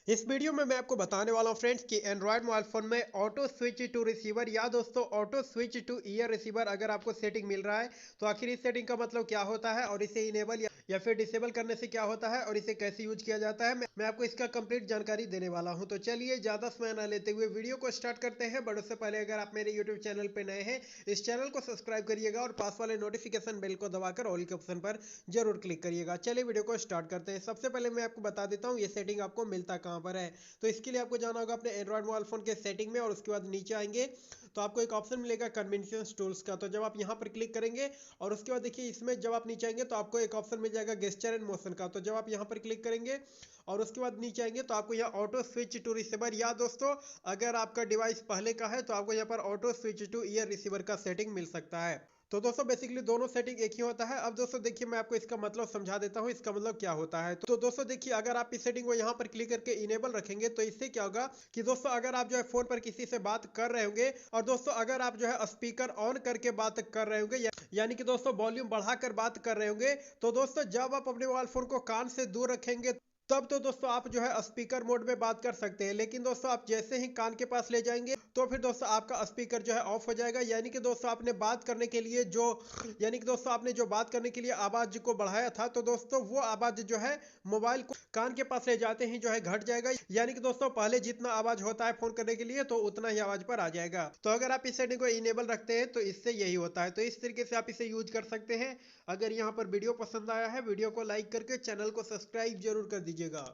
इस वीडियो में मैं आपको बताने वाला हूं फ्रेंड्स कि एंड्रॉयड मोबाइल फोन में ऑटो स्विच टू रिसीवर या दोस्तों auto switch two year receiver अगर आपको सेटिंग मिल रहा है तो आखिर इस सेटिंग का मतलब क्या होता है और इसे इनेबल या फिर डिसेबल करने से क्या होता है और इसे कैसे यूज किया जाता है मैं आपको इसका कंप्लीट जानकारी देने वाला हूं। तो चलिए ज्यादा समय ना लेते हुए वीडियो को स्टार्ट करते हैं। बट उससे पहले अगर आप मेरे यूट्यूब चैनल पे नए हैं, इस चैनल को सब्सक्राइब करिएगा और पास वाले नोटिफिकेशन बेल को दबाकर ऑल के ऑप्शन पर जरूर क्लिक करिएगा। चलिए वीडियो को स्टार्ट करते हैं। सबसे पहले मैं आपको बता देता हूँ ये सेटिंग आपको मिलता कहाँ पर है। तो इसके लिए आपको जाना होगा अपने एंड्रॉयड मोबाइल फोन के सेटिंग में और उसके बाद नीचे आएंगे तो आपको एक ऑप्शन मिलेगा कन्वीनियंस टूल्स का। तो जब आप यहाँ पर क्लिक करेंगे और उसके बाद देखिए इसमें जब आप नीचे आएंगे तो आपको एक ऑप्शन मिल जाएगा गेस्चर एंड मोशन का। तो जब आप यहाँ पर क्लिक करेंगे और उसके बाद नीचे आएंगे तो आपको यहाँ ऑटो स्विच टू रिसीवर या दोस्तों अगर आपका डिवाइस पहले का है तो आपको यहाँ पर auto switch two year receiver का सेटिंग मिल सकता है। तो दोस्तों बेसिकली दोनों सेटिंग एक ही होता है। अब दोस्तों देखिए मैं आपको इसका मतलब समझा देता हूँ इसका मतलब क्या होता है। तो दोस्तों देखिए अगर आप इस सेटिंग को यहाँ पर क्लिक करके इनेबल रखेंगे तो इससे क्या होगा कि दोस्तों अगर आप जो है फोन पर किसी से बात कर रहे होंगे और दोस्तों अगर आप जो है स्पीकर ऑन करके बात कर रहे होंगे यानी कि दोस्तों वॉल्यूम बढ़ाकर बात कर रहे होंगे तो दोस्तों जब आप अपने मोबाइल फोन को कान से दूर रखेंगे तब तो दोस्तों आप जो है स्पीकर मोड में बात कर सकते हैं। लेकिन दोस्तों आप जैसे ही कान के पास ले जाएंगे तो फिर दोस्तों आपका स्पीकर जो है ऑफ हो जाएगा। यानी कि दोस्तों आपने बात करने के लिए जो यानी कि दोस्तों आपने जो बात करने के लिए आवाज को बढ़ाया था तो दोस्तों वो आवाज जो है मोबाइल को कान के पास ले जाते ही जो है घट जाएगा। यानी कि दोस्तों पहले जितना आवाज होता है फोन करने के लिए तो उतना ही आवाज पर आ जाएगा। तो अगर आप इस सेटिंग को इनेबल रखते हैं तो इससे यही होता है। तो इस तरीके से आप इसे यूज कर सकते हैं। अगर यहाँ पर वीडियो पसंद आया है वीडियो को लाइक करके चैनल को सब्सक्राइब जरूर कर दीजिएगा।